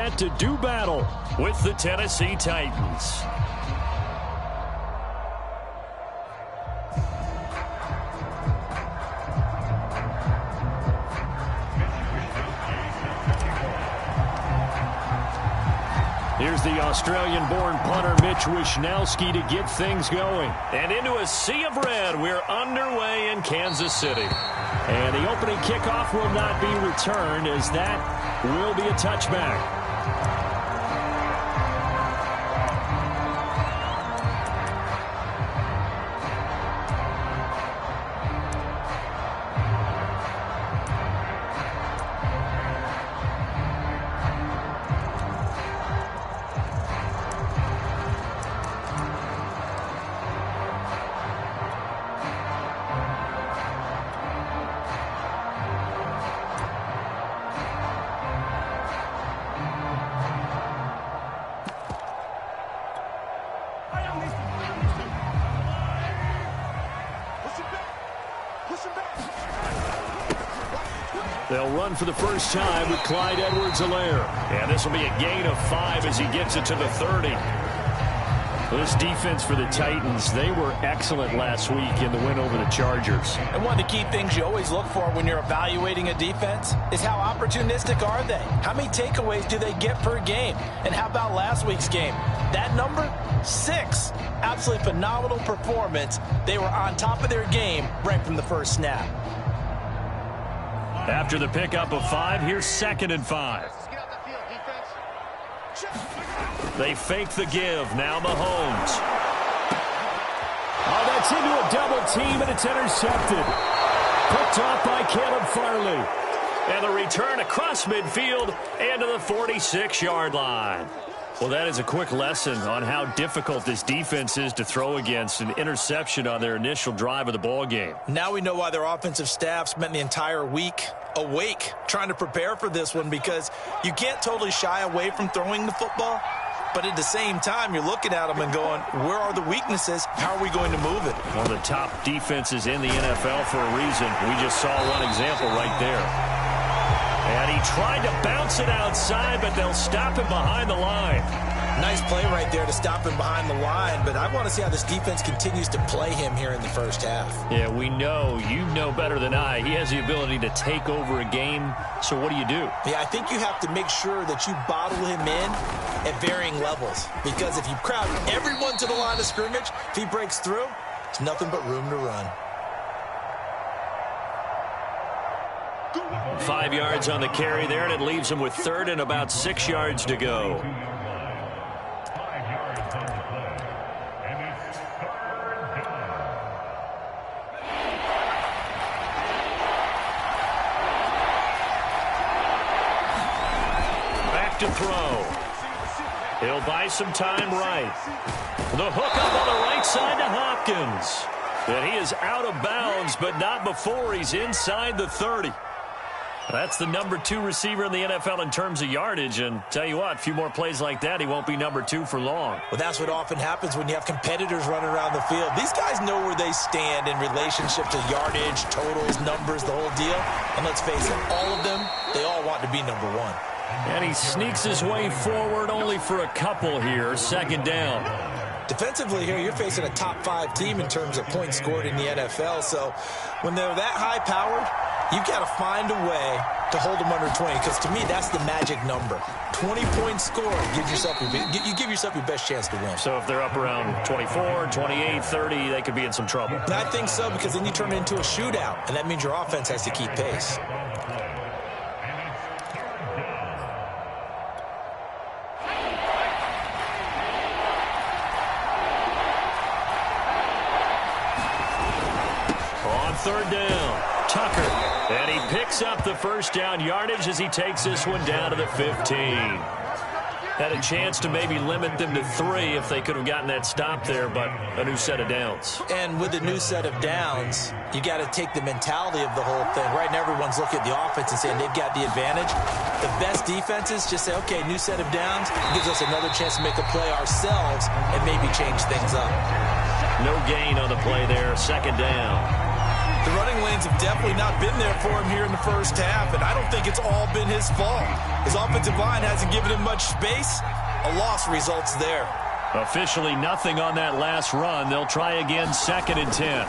set to do battle with the Tennessee Titans. Here's the Australian-born punter Mitch Wishnowsky to get things going. And into a sea of red, we're underway in Kansas City. And the opening kickoff will not be returned, as that will be a touchback. They'll run for the first time with Clyde Edwards-Helaire. And this will be a gain of 5 as he gets it to the 30. This defense for the Titans, they were excellent last week in the win over the Chargers. And one of the key things you always look for when you're evaluating a defense is how opportunistic are they? How many takeaways do they get per game? And how about last week's game? That number, 6. Absolutely phenomenal performance. They were on top of their game right from the first snap. After the pickup of 5, here's 2nd and 5. They fake the give. Now Mahomes. Oh, that's into a double team, and it's intercepted. Picked off by Caleb Farley. And the return across midfield and to the 46-yard line. Well, that is a quick lesson on how difficult this defense is to throw against. An interception on their initial drive of the ball game. Now we know why their offensive staff spent the entire week awake trying to prepare for this one, because you can't totally shy away from throwing the football. But at the same time, you're looking at them and going, where are the weaknesses? How are we going to move it? One of the top defenses in the NFL for a reason. We just saw one example right there. And he tried to bounce it outside, but they'll stop him behind the line. Nice play right there to stop him behind the line, but I want to see how this defense continues to play him here in the first half. Yeah, we know. You know better than I. He has the ability to take over a game, so what do you do? Yeah, I think you have to make sure that you bottle him in at varying levels, because if you crowd everyone to the line of scrimmage, if he breaks through, it's nothing but room to run. 5 yards on the carry there, and it leaves him with 3rd and about 6 yards to go. Back to throw. He'll buy some time right. The hook up on the right side to Hopkins. And he is out of bounds, but not before he's inside the 30. That's the number 2 receiver in the NFL in terms of yardage, and tell you what, a few more plays like that, he won't be number 2 for long. Well, that's what often happens when you have competitors running around the field. These guys know where they stand in relationship to yardage, totals, numbers, the whole deal. And let's face it, all of them, they all want to be number 1. And he sneaks his way forward only for a couple here, 2nd down. Defensively here, you're facing a top 5 team in terms of points scored in the NFL. So when they're that high-powered, you've got to find a way to hold them under 20, because to me, that's the magic number. 20 points scored, you give yourself your best chance to win. So if they're up around 24, 28, 30, they could be in some trouble. And I think so, because then you turn it into a shootout, and that means your offense has to keep pace. On 3rd down, Tucker. And he picks up the first down yardage as he takes this one down to the 15. Had a chance to maybe limit them to 3 if they could have gotten that stop there, but a new set of downs. And with a new set of downs, you got to take the mentality of the whole thing. Right now, everyone's looking at the offense and saying they've got the advantage. The best defenses just say, okay, new set of downs. It gives us another chance to make a play ourselves and maybe change things up. No gain on the play there, 2nd down. The running lanes have definitely not been there for him here in the first half, and I don't think it's all been his fault. His offensive line hasn't given him much space. A loss results there. Officially nothing on that last run. They'll try again, 2nd and 10.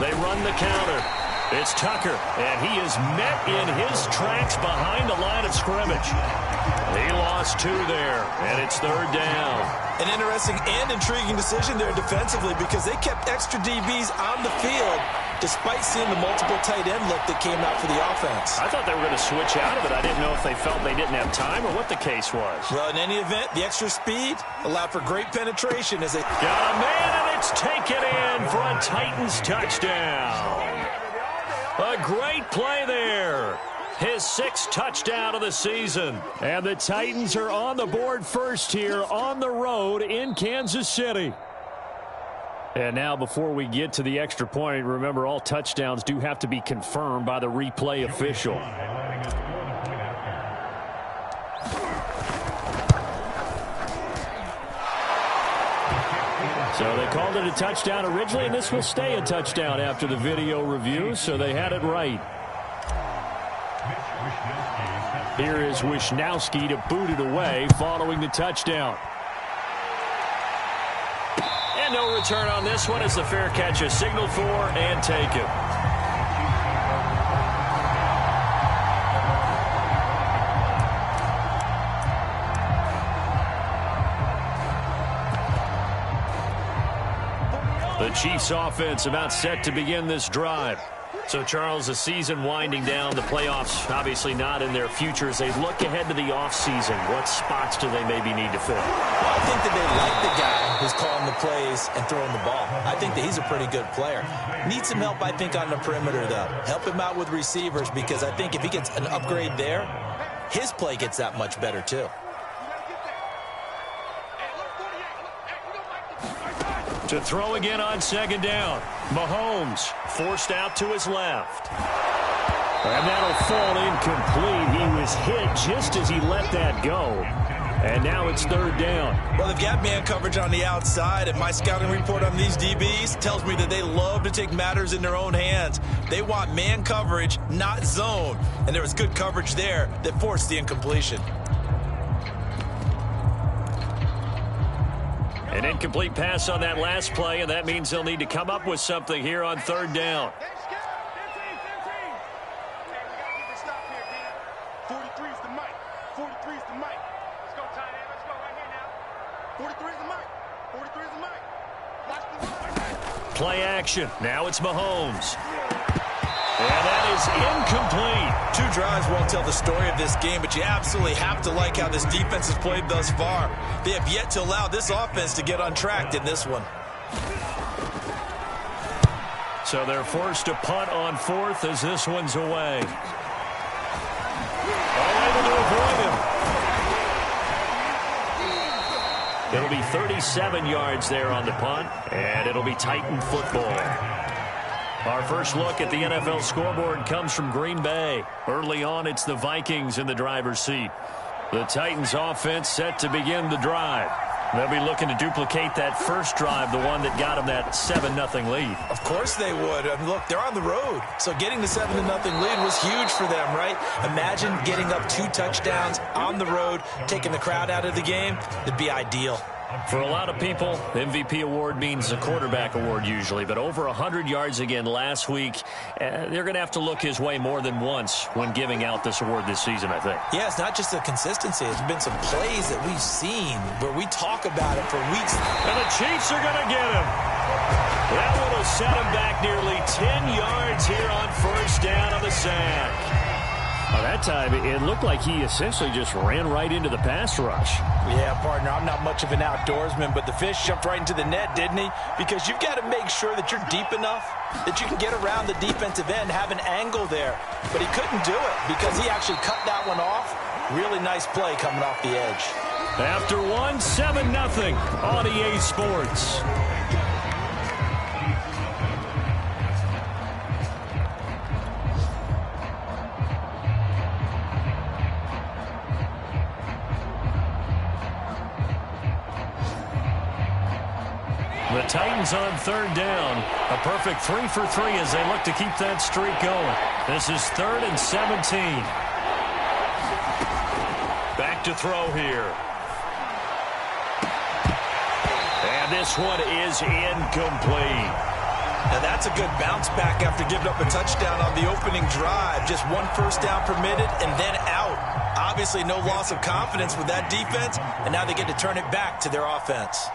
They run the counter. It's Tucker, and he is met in his tracks behind the line of scrimmage. He lost 2 there, and it's 3rd down. An interesting and intriguing decision there defensively because they kept extra DBs on the field despite seeing the multiple tight end look that came out for the offense. I thought they were going to switch out of it. I didn't know if they felt they didn't have time or what the case was. Well, in any event, the extra speed allowed for great penetration as they got a man, and it's taken in for a Titans touchdown. A great play there. His 6th touchdown of the season. And the Titans are on the board first here on the road in Kansas City. And now before we get to the extra point, remember all touchdowns do have to be confirmed by the replay official. So they called it a touchdown originally, and this will stay a touchdown after the video review, so they had it right. Here is Wisnowski to boot it away following the touchdown. And no return on this one as the fair catch is signaled for and taken. The Chiefs offense about set to begin this drive. So, Charles, the season winding down, the playoffs obviously not in their future. As they look ahead to the offseason, what spots do they maybe need to fill? Well, I think that they like the guy who's calling the plays and throwing the ball. I think that he's a pretty good player. Needs some help, I think, on the perimeter, though. Help him out with receivers because I think if he gets an upgrade there, his play gets that much better, too. To throw again on 2nd down. Mahomes forced out to his left. And that'll fall incomplete. He was hit just as he let that go. And now it's 3rd down. Well, they've got man coverage on the outside, and my scouting report on these DBs tells me that they love to take matters in their own hands. They want man coverage, not zone. And there was good coverage there that forced the incompletion. An incomplete pass on that last play, and that means they'll need to come up with something here on 3rd down. 43 is the mic. 43 is the mic. Let's go, tight end. Let's go right here now. 43 is the mic. 43 is the mic. Watch the run. Play action. Now it's Mahomes. And that is incomplete. 2 drives won't tell the story of this game, but you absolutely have to like how this defense has played thus far. They have yet to allow this offense to get untracked in this one. So they're forced to punt on 4th as this one's away. Able to avoid him. It'll be 37 yards there on the punt, and it'll be Titan football. Our first look at the NFL scoreboard comes from Green Bay. Early on, it's the Vikings in the driver's seat. The Titans offense set to begin the drive. They'll be looking to duplicate that first drive, the one that got them that 7-0 lead. Of course they would. I mean, look, they're on the road. So getting the 7-0 lead was huge for them, right? Imagine getting up 2 touchdowns on the road, taking the crowd out of the game. It'd be ideal. For a lot of people, MVP award means a quarterback award usually, but over 100 yards again last week. They're going to have to look his way more than once when giving out this award this season, I think. Yeah, it's not just the consistency. There's been some plays that we've seen where we talk about it for weeks. And the Chiefs are going to get him. That one will set him back nearly 10 yards here on 1st down on the sack. Well, that time, it looked like he essentially just ran right into the pass rush. Yeah, partner, I'm not much of an outdoorsman, but the fish jumped right into the net, didn't he? Because you've got to make sure that you're deep enough that you can get around the defensive end, have an angle there. But he couldn't do it because he actually cut that one off. Really nice play coming off the edge. After 7-0 on EA Sports. The Titans on third down. A perfect 3 for 3 as they look to keep that streak going. This is 3rd and 17. Back to throw here. And this one is incomplete. Now that's a good bounce back after giving up a touchdown on the opening drive. Just 1 first down permitted and then out. Obviously no loss of confidence with that defense, and now they get to turn it back to their offense.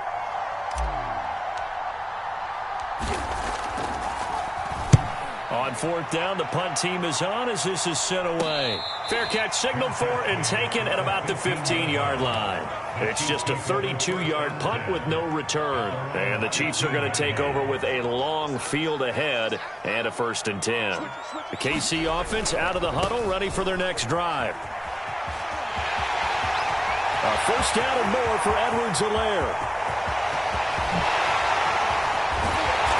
On 4th down, the punt team is on as this is sent away. Fair catch signaled for and taken at about the 15-yard line. It's just a 32-yard punt with no return. And the Chiefs are going to take over with a long field ahead and a 1st and 10. The KC offense out of the huddle, ready for their next drive. A 1st down and more for Edwards-Helaire.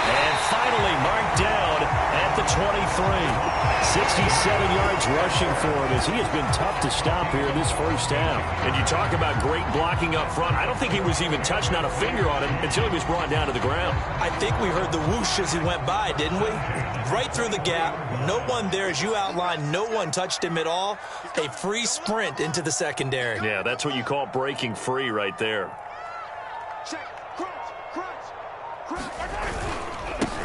And finally marked down at the 23. 67 yards rushing for him as he has been tough to stop here in this first half. And you talk about great blocking up front. I don't think he was even touched, not a finger on him, until he was brought down to the ground. I think we heard the whoosh as he went by, didn't we? Right through the gap. No one there, as you outlined. No one touched him at all. A free sprint into the secondary. Yeah, that's what you call breaking free right there.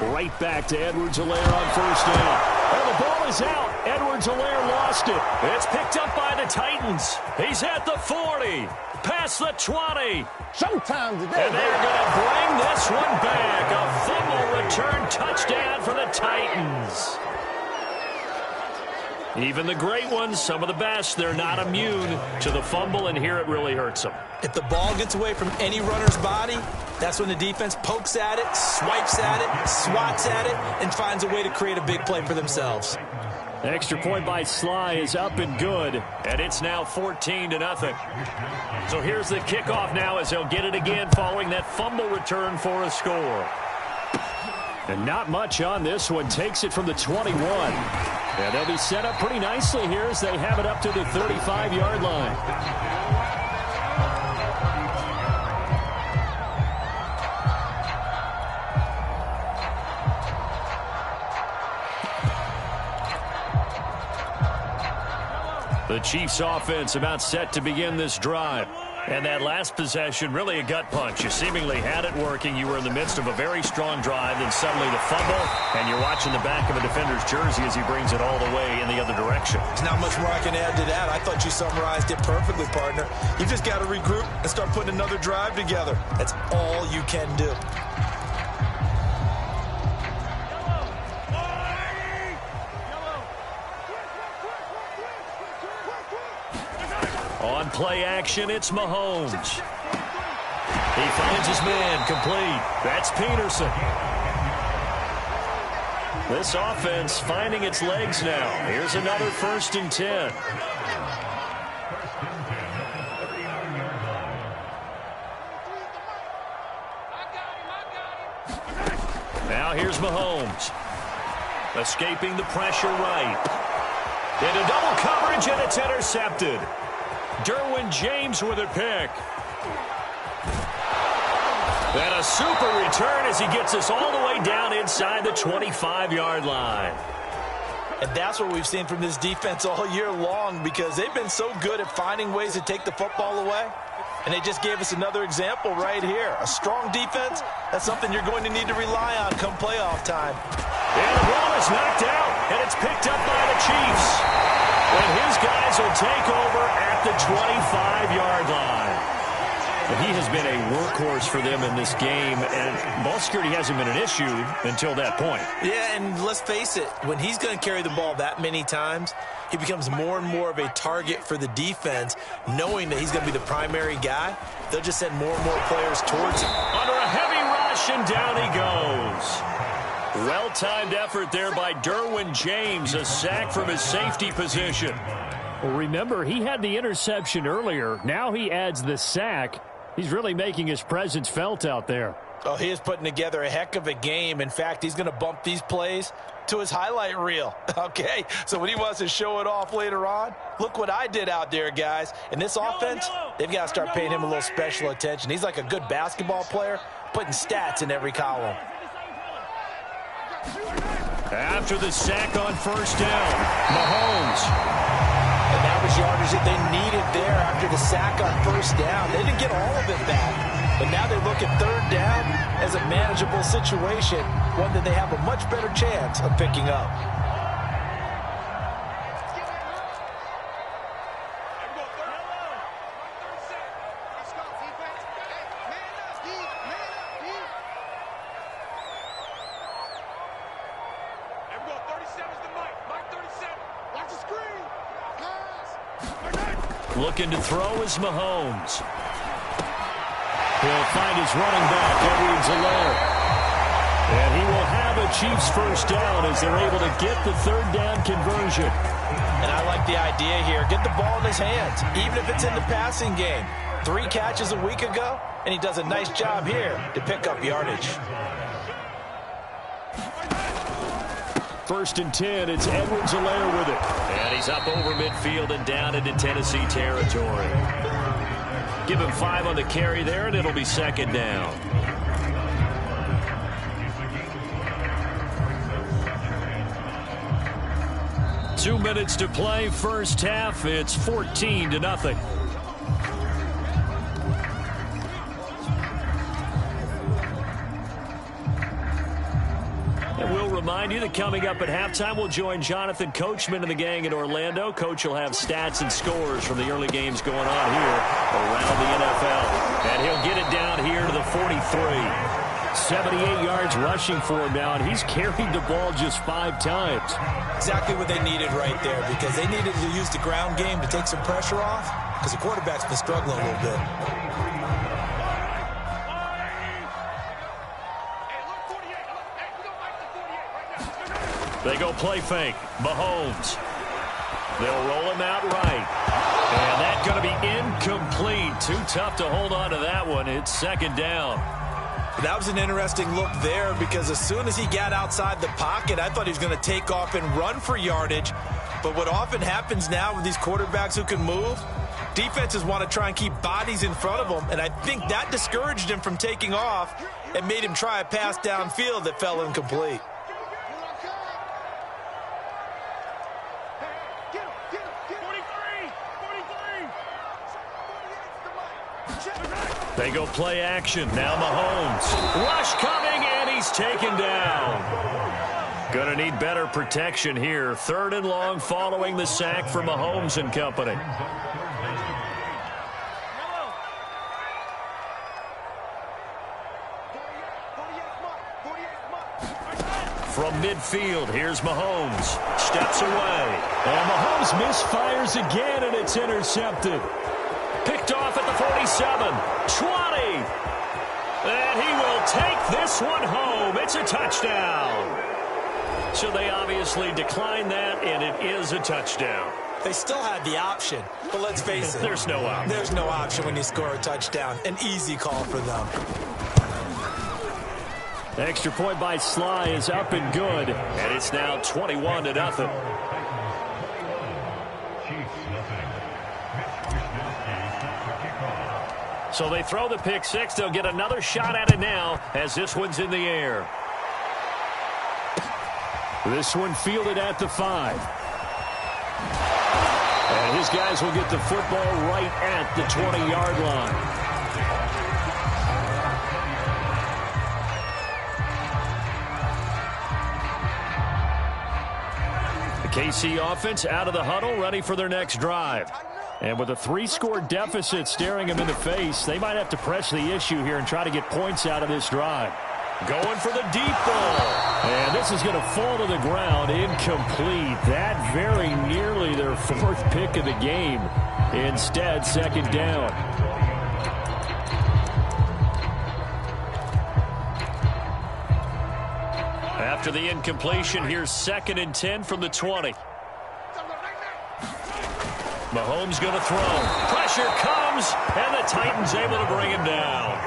Right back to Edwards-Helaire on 1st down. And the ball is out. Edwards-Helaire lost it. It's picked up by the Titans. He's at the 40. Past the 20. Showtime today. And they're going to bring this one back. A fumble return touchdown for the Titans. Even the great ones, some of the best, they're not immune to the fumble, and here it really hurts them. If the ball gets away from any runner's body, that's when the defense pokes at it, swipes at it, swats at it, and finds a way to create a big play for themselves. The extra point by Sly is up and good, and it's now 14-0. So here's the kickoff now as they'll get it again following that fumble return for a score. And not much on this one. Takes it from the 21. And they'll be set up pretty nicely here as they have it up to the 35-yard line. The Chiefs offense about set to begin this drive. And that last possession, really a gut punch. You seemingly had it working. You were in the midst of a very strong drive, then suddenly the fumble, and you're watching the back of a defender's jersey as he brings it all the way in the other direction. There's not much more I can add to that. I thought you summarized it perfectly, partner. You just got to regroup and start putting another drive together. That's all you can do. On play action, it's Mahomes. He finds his man complete. That's Peterson. This offense finding its legs now. Here's another 1st and 10. Now here's Mahomes. Escaping the pressure right. Into double coverage, and it's intercepted. Derwin James with a pick. And a super return as he gets us all the way down inside the 25-yard line. And that's what we've seen from this defense all year long, because they've been so good at finding ways to take the football away. And they just gave us another example right here. A strong defense, that's something you're going to need to rely on come playoff time. And the ball is knocked out, and it's picked up by the Chiefs. And his guys will take over at the 25-yard line. And he has been a workhorse for them in this game, and ball security hasn't been an issue until that point. Yeah, and let's face it, when he's going to carry the ball that many times, he becomes more and more of a target for the defense, knowing that he's going to be the primary guy. They'll just send more and more players towards him. Under a heavy rush, and down he goes. Well-timed effort there by Derwin James, a sack from his safety position. Well, remember, he had the interception earlier. Now he adds the sack. He's really making his presence felt out there. Oh, he is putting together a heck of a game. In fact, he's going to bump these plays to his highlight reel. Okay, so when he wants to show it off later on, look what I did out there, guys. And this offense, they've got to start paying him a little special attention. He's like a good basketball player, putting stats in every column. After the sack on first down, Mahomes. And that was yardage that they needed there after the sack on first down. They didn't get all of it back, but now they look at third down as a manageable situation, one that they have a much better chance of picking up. Looking to throw is Mahomes. He'll find his running back, Edwards-Helaire. And he will have a Chiefs first down as they're able to get the third down conversion. And I like the idea here. Get the ball in his hands, even if it's in the passing game. 3 catches a week ago, and he does a nice job here to pick up yardage. First and 10, it's Edwards-Helaire with it. And he's up over midfield and down into Tennessee territory. Give him 5 on the carry there, and it'll be second down. Two minutes to play, first half. It's 14-0. Remind you that coming up at halftime, we'll join Jonathan Coachman and the gang in Orlando. Coach will have stats and scores from the early games going on here around the NFL. And he'll get it down here to the 43. 78 yards rushing for him now, and he's carried the ball just 5 times. Exactly what they needed right there, because they needed to use the ground game to take some pressure off, because the quarterback's been struggling a little bit. They go play fake. Mahomes. They'll roll him out right. And that's going to be incomplete. Too tough to hold on to that one. It's second down. That was an interesting look there, because as soon as he got outside the pocket, I thought he was going to take off and run for yardage. But what often happens now with these quarterbacks who can move, defenses want to try and keep bodies in front of them. And I think that discouraged him from taking off and made him try a pass downfield that fell incomplete. They go play action. Now Mahomes. Rush coming, and he's taken down. Going to need better protection here. Third and long following the sack for Mahomes and company. From midfield, here's Mahomes. Steps away. And Mahomes misfires again, and it's intercepted. Picked off at the 47, 20. And he will take this one home. It's a touchdown. So they obviously declined that, and it is a touchdown. They still had the option, but let's face it. There's no option. There's no option when you score a touchdown. An easy call for them. Extra point by Sly is up and good, and it's now 21-0. So they throw the pick six. They'll get another shot at it now as this one's in the air. This one fielded at the 5. And his guys will get the football right at the 20-yard line. The KC offense out of the huddle, ready for their next drive. And with a 3-score deficit staring them in the face, they might have to press the issue here and try to get points out of this drive. Going for the deep ball. And this is going to fall to the ground. Incomplete. That very nearly their 4th pick of the game. Instead, second down. After the incompletion, here's 2nd and 10 from the 20. Mahomes going to throw. Pressure comes, and the Titans able to bring him down.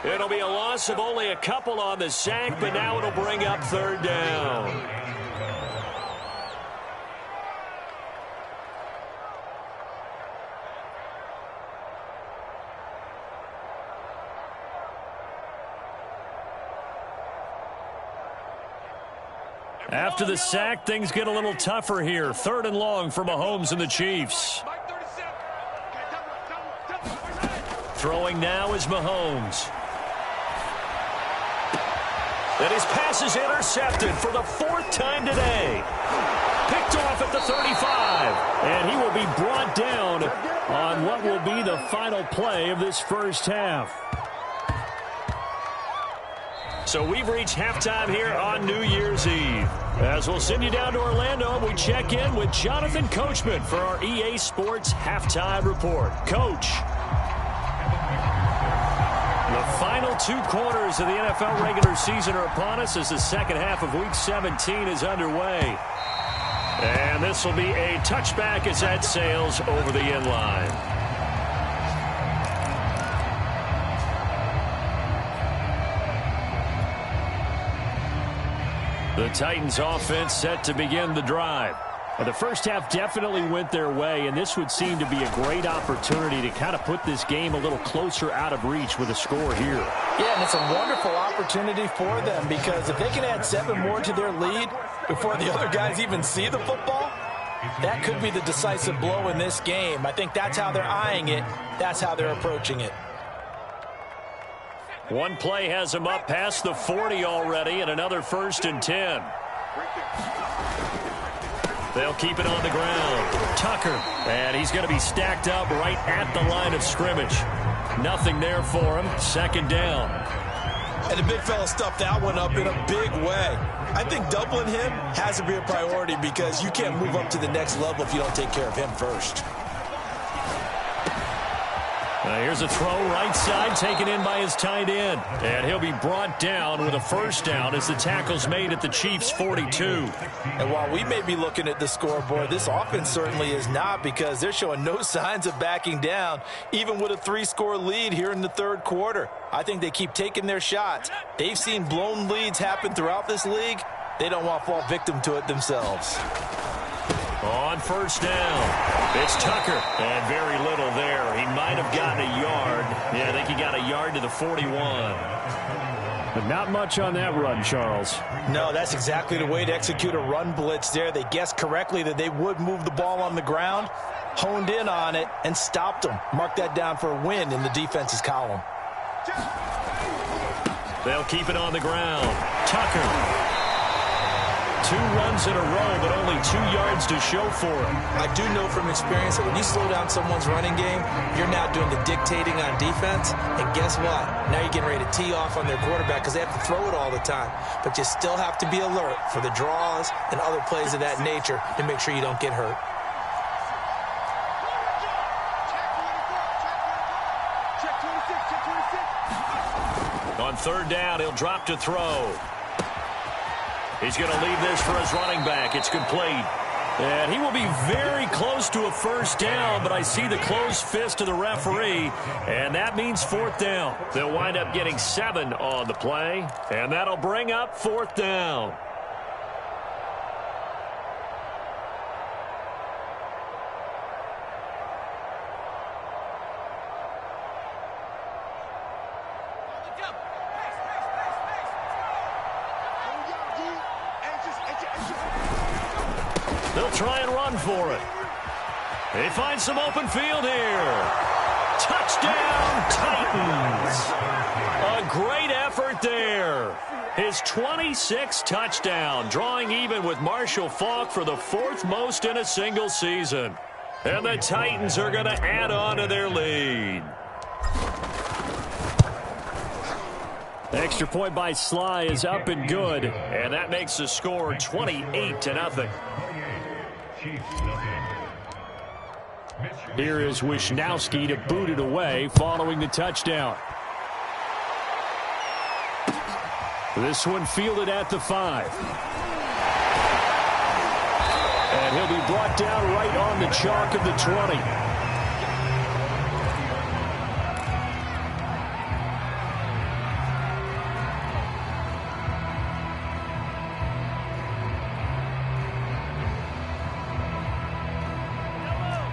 It'll be a loss of only a couple on the sack, but now it'll bring up third down. After the sack, things get a little tougher here. 3rd and long for Mahomes and the Chiefs. Throwing now is Mahomes. And his pass is intercepted for the 4th time today. Picked off at the 35. And he will be brought down on what will be the final play of this first half. So we've reached halftime here on New Year's Eve. As we'll send you down to Orlando, we check in with Jonathan Coachman for our EA Sports Halftime Report. Coach. The final 2 quarters of the NFL regular season are upon us as the second half of Week 17 is underway. And this will be a touchback as that sails over the end line. The Titans offense set to begin the drive. The first half definitely went their way, and this would seem to be a great opportunity to kind of put this game a little closer out of reach with a score here. Yeah, and it's a wonderful opportunity for them because if they can add 7 more to their lead before the other guys even see the football, that could be the decisive blow in this game. I think that's how they're eyeing it. That's how they're approaching it. One play has him up past the 40 already, and another 1st and 10. They'll keep it on the ground. Tucker, and he's going to be stacked up right at the line of scrimmage. Nothing there for him. 2nd down. And the big fella stuffed that one up in a big way. I think doubling him has to be a priority because you can't move up to the next level if you don't take care of him first. Here's a throw right side taken in by his tight end. And he'll be brought down with a 1st down as the tackle's made at the Chiefs' 42. And while we may be looking at the scoreboard, this offense certainly is not because they're showing no signs of backing down, even with a 3-score lead here in the 3rd quarter. I think they keep taking their shots. They've seen blown leads happen throughout this league. They don't want to fall victim to it themselves. On 1st down, it's Tucker, and very little there. He might have gotten a yard. Yeah, I think he got a yard to the 41. But not much on that run, Charles. No, that's exactly the way to execute a run blitz there. They guessed correctly that they would move the ball on the ground, honed in on it, and stopped them. Mark that down for a win in the defense's column. They'll keep it on the ground. Tucker. 2 runs in a row, but only 2 yards to show for him. I do know from experience that when you slow down someone's running game, you're now doing the dictating on defense. And guess what? Now you're getting ready to tee off on their quarterback because they have to throw it all the time. But you still have to be alert for the draws and other plays of that nature to make sure you don't get hurt. On 3rd down, he'll drop to throw. He's going to leave this for his running back. It's complete. And he will be very close to a 1st down, but I see the closed fist of the referee, and that means 4th down. They'll wind up getting 7 on the play, and that'll bring up 4th down. They'll try and run for it. They find some open field here. Touchdown, Titans. A great effort there. His 26th touchdown, drawing even with Marshall Faulk for the 4th most in a single season. And the Titans are going to add on to their lead. Extra point by Sly is up and good, and that makes the score 28-0. Here is Wisnowski to boot it away following the touchdown. This one fielded at the 5. And he'll be brought down right on the chalk of the 20.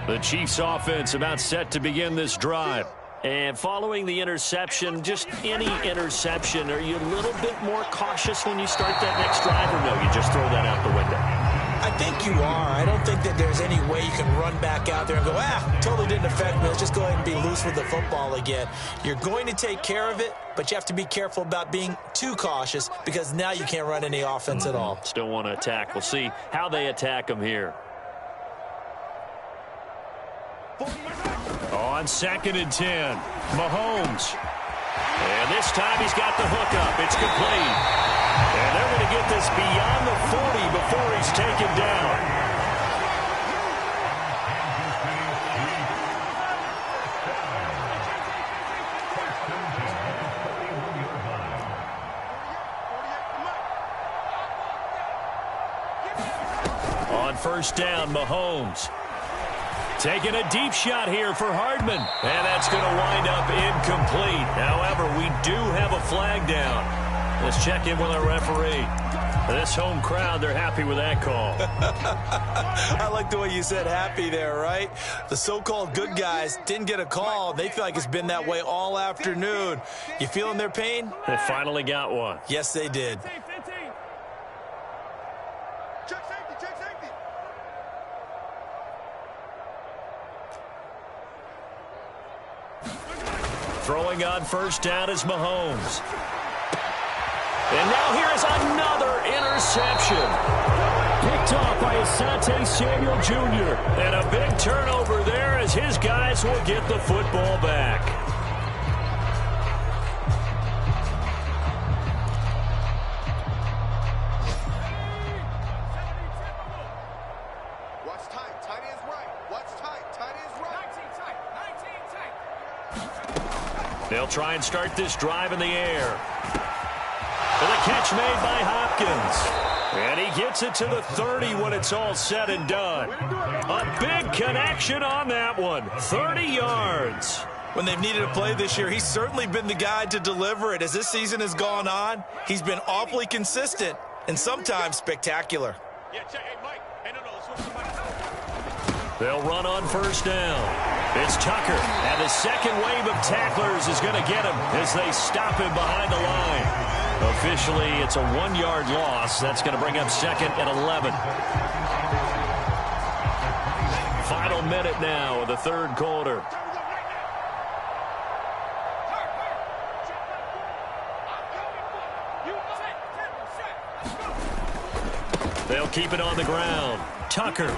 The Chiefs offense about set to begin this drive. And following the interception, just any interception, are you a little bit more cautious when you start that next drive, or no, you just throw that out the window? I think you are. I don't think that there's any way you can run back out there and go, totally didn't affect me. Let's just go ahead and be loose with the football again. You're going to take care of it, but you have to be careful about being too cautious because now you can't run any offense at all. Still want to attack. We'll see how they attack them here. On 2nd and 10, Mahomes. And this time he's got the hook up. It's complete. And they're going to get this beyond the 40 before he's taken down. On 1st down, Mahomes. Taking a deep shot here for Hardman. And that's going to wind up incomplete. However, we do have a flag down. Let's check in with our referee. This home crowd, they're happy with that call. I like the way you said happy there, right? The so-called good guys didn't get a call. They feel like it's been that way all afternoon. You feeling their pain? They finally got one. Yes, they did. Check safety, check safety. Throwing on 1st down is Mahomes. And now here's another interception. Picked off by Asante Samuel Jr. And a big turnover there as his guys will get the football back. Watch tight, tight ends right. Watch tight, tight ends right. 19 tight. They'll try and start this drive in the air. And the catch made by Hopkins. And he gets it to the 30 when it's all said and done. A big connection on that one. 30 yards. When they've needed a play this year, he's certainly been the guy to deliver it. As this season has gone on, he's been awfully consistent and sometimes spectacular. Yeah, check. Hey, Mike. Hey, no, let's switch to Mike. They'll run on 1st down. It's Tucker, and the second wave of tacklers is going to get him as they stop him behind the line. Officially, it's a 1-yard loss. That's going to bring up 2nd and 11. Final minute now of the 3rd quarter. They'll keep it on the ground. Tucker.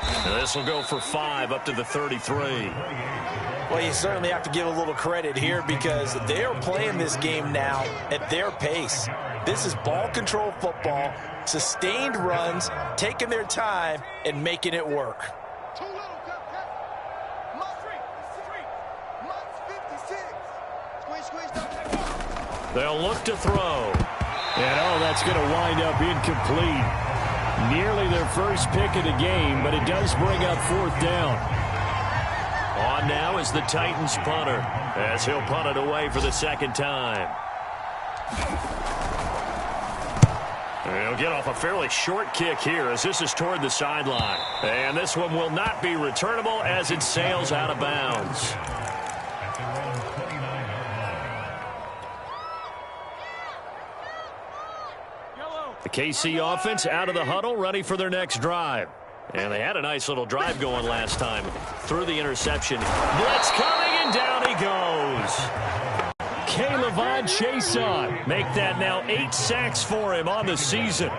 And this will go for 5 up to the 33. Well, you certainly have to give a little credit here because they are playing this game now at their pace. This is ball control football, sustained runs, taking their time, and making it work. Too little, cut. Must 56. Squeeze, They'll look to throw. And, that's going to wind up incomplete. Nearly their first pick of the game, but it does bring up 4th down. On now is the Titans punter, as he'll punt it away for the 2nd time. He'll get off a fairly short kick here as this is toward the sideline. And this one will not be returnable as it sails out of bounds. The KC offense out of the huddle, ready for their next drive. And they had a nice little drive going last time. Through the interception. Blitz coming, and down he goes. K'Lavon Chaisson. Make that now 8 sacks for him on the season.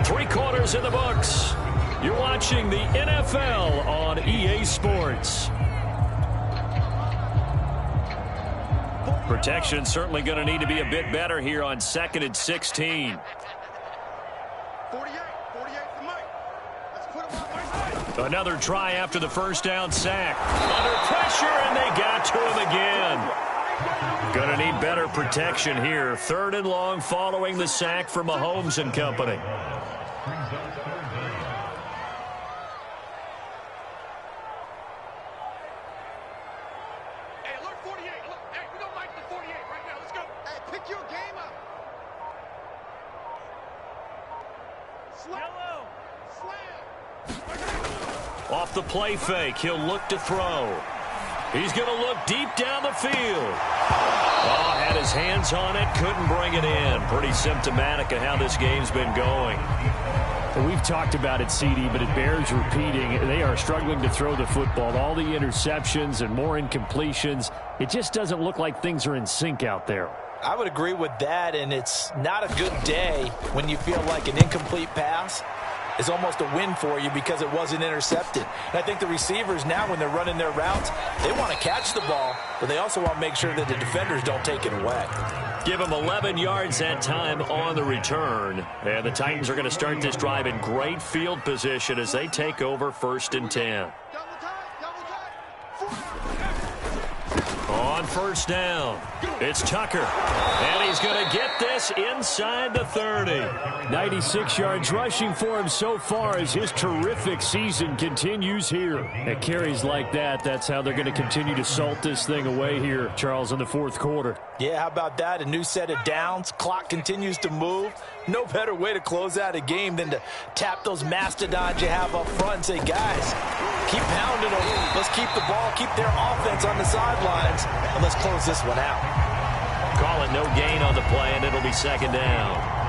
3 quarters in the books. You're watching the NFL on EA Sports. Protection certainly going to need to be a bit better here on 2nd and 16. 48 to Mike. Let's put him on my side. Another try after the 1st down sack. Under pressure, and they got to him again. Going to need better protection here. 3rd and long following the sack from Mahomes and company. Hey, alert 48. Look, hey, we don't like the 48 right now. Let's go. Hey, pick your game up. Slam. Off the play fake, he'll look to throw. He's going to look deep down the field. Oh, had his hands on it, couldn't bring it in. Pretty symptomatic of how this game's been going. Well, we've talked about it, CD, but it bears repeating. They are struggling to throw the football. All the interceptions and more incompletions. It just doesn't look like things are in sync out there. I would agree with that, and it's not a good day when you feel like an incomplete pass is almost a win for you because it wasn't intercepted. And I think the receivers now, when they're running their routes, they want to catch the ball, but they also want to make sure that the defenders don't take it away. Give them 11 yards that time on the return. And the Titans are going to start this drive in great field position as they take over 1st and 10. On 1st down, it's Tucker. And he's going to get this inside the 30. 96 yards rushing for him so far as his terrific season continues here. At carries like that, that's how they're going to continue to salt this thing away here, Charles, in the 4th quarter. Yeah, how about that? A new set of downs. Clock continues to move. No better way to close out a game than to tap those mastodons you have up front and say, guys, keep pounding them. Let's keep the ball, keep their offense on the sidelines, and let's close this one out. Call it no gain on the play, and it'll be 2nd down.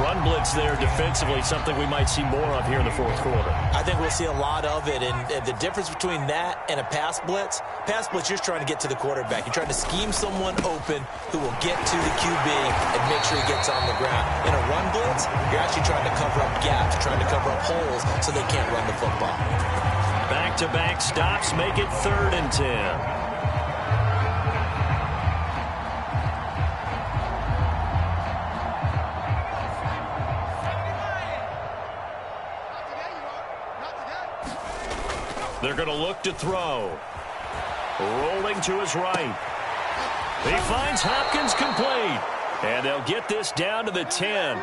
Run blitz there defensively, something we might see more of here in the 4th quarter. I think we'll see a lot of it, and the difference between that and a pass blitz, you're just trying to get to the quarterback. You're trying to scheme someone open who will get to the QB and make sure he gets on the ground. In a run blitz, you're actually trying to cover up gaps, trying to cover up holes so they can't run the football. Back-to-back stops make it 3rd and 10. They're going to look to throw. Rolling to his right. He finds Hopkins complete. And they'll get this down to the 10.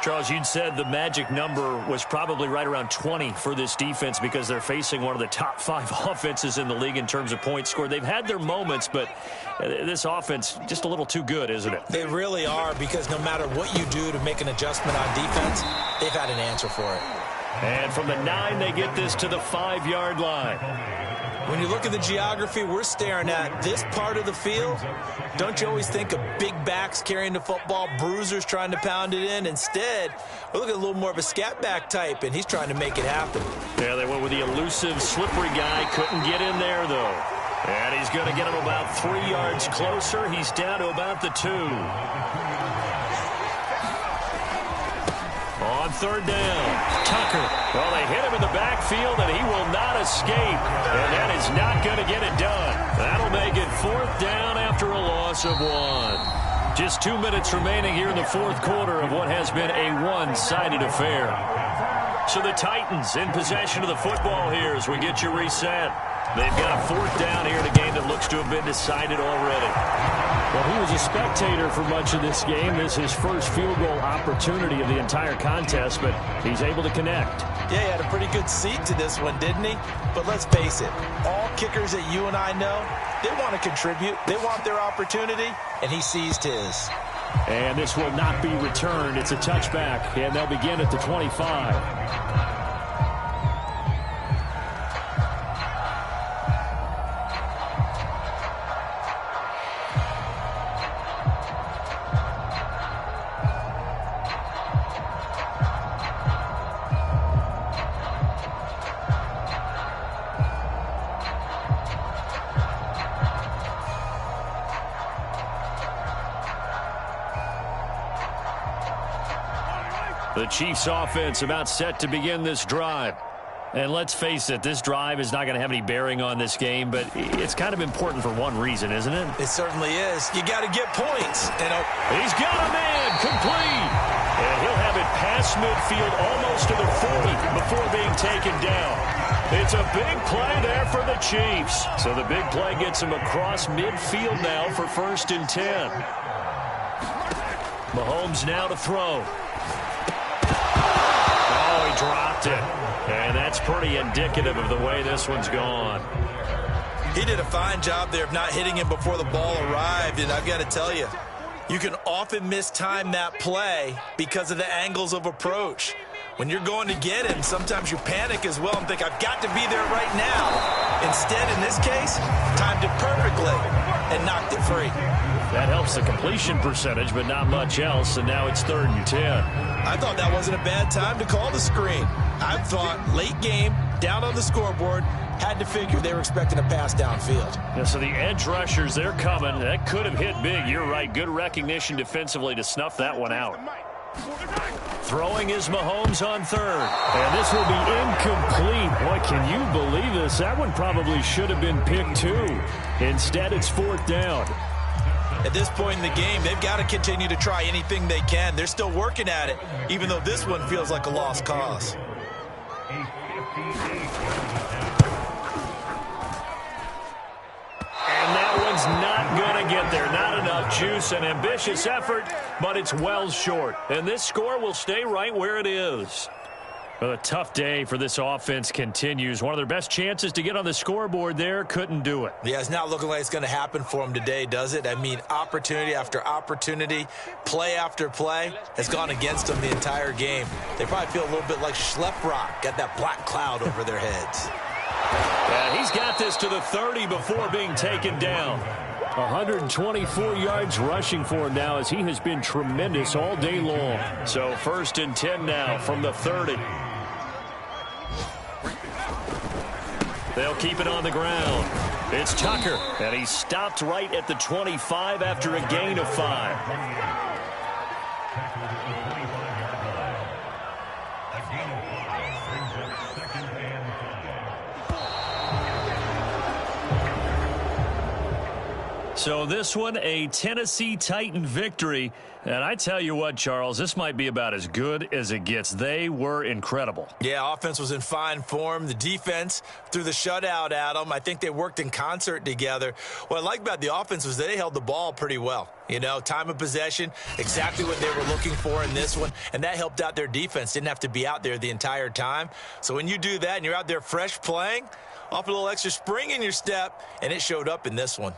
Charles, you'd said the magic number was probably right around 20 for this defense because they're facing one of the top 5 offenses in the league in terms of points scored. They've had their moments, but this offense just a little too good, isn't it? They really are, because no matter what you do to make an adjustment on defense, they've had an answer for it. And from the 9, they get this to the 5-yard line. When you look at the geography we're staring at, this part of the field, don't you always think of big backs carrying the football, bruisers trying to pound it in? Instead, we're looking at a little more of a scat back type, and he's trying to make it happen. Yeah, they went with the elusive, slippery guy. Couldn't get in there, though. And he's going to get him about 3 yards closer. He's down to about the 2. On 3rd down, Tucker. Well, they hit him in the backfield, and he will not escape. And that is not going to get it done. That'll make it 4th down after a loss of 1. Just 2 minutes remaining here in the 4th quarter of what has been a one-sided affair. So the Titans in possession of the football here as we get you reset. They've got a 4th down here in a game that looks to have been decided already. Well, he was a spectator for much of this game. This is his first field goal opportunity of the entire contest, but he's able to connect. Yeah, he had a pretty good seat to this one, didn't he? But let's face it, all kickers that you and I know, they want to contribute. They want their opportunity, and he seized his. And this will not be returned. It's a touchback, and they'll begin at the 25. The Chiefs offense about set to begin this drive. And let's face it, this drive is not going to have any bearing on this game, but it's kind of important for one reason, isn't it? It certainly is. You got to get points. He's got a man complete. And he'll have it past midfield almost to the 40 before being taken down. It's a big play there for the Chiefs. So the big play gets him across midfield now for 1st and 10. Mahomes now to throw. Oh, he dropped it. And that's pretty indicative of the way this one's gone. He did a fine job there of not hitting him before the ball arrived. And I've got to tell you, you can often mistime that play because of the angles of approach. When you're going to get him, sometimes you panic as well and think, I've got to be there right now. Instead, in this case, timed it perfectly and knocked it free. That helps the completion percentage, but not much else, and now it's 3rd and 10. I thought that wasn't a bad time to call the screen. I thought late game, down on the scoreboard, had to figure they were expecting a pass downfield. Yeah, so the edge rushers, they're coming. That could have hit big. You're right. Good recognition defensively to snuff that one out. Throwing is Mahomes on 3rd. And this will be incomplete. Boy, can you believe this? That one probably should have been picked too. Instead, it's 4th down. At this point in the game, they've got to continue to try anything they can. They're still working at it, even though this one feels like a lost cause. And that one's not going to get there. Not enough juice. An ambitious effort, but it's well short. And this score will stay right where it is. Well, a tough day for this offense continues. One of their best chances to get on the scoreboard there, couldn't do it. Yeah, it's not looking like it's going to happen for them today, does it? I mean, opportunity after opportunity, play after play has gone against them the entire game. They probably feel a little bit like Schleprock, got that black cloud over their heads. Yeah, he's got this to the 30 before being taken down. 124 yards rushing for him now as he has been tremendous all day long. So 1st and 10 now from the 30. They'll keep it on the ground. It's Tucker, and he stopped right at the 25 after a gain of 5. So this one, a Tennessee Titan victory. And I tell you what, Charles, this might be about as good as it gets. They were incredible. Yeah, offense was in fine form. The defense threw the shutout at them. I think they worked in concert together. What I like about the offense was they held the ball pretty well. You know, time of possession, exactly what they were looking for in this one. And that helped out their defense. Didn't have to be out there the entire time. So when you do that and you're out there fresh playing, off a little extra spring in your step, and it showed up in this one.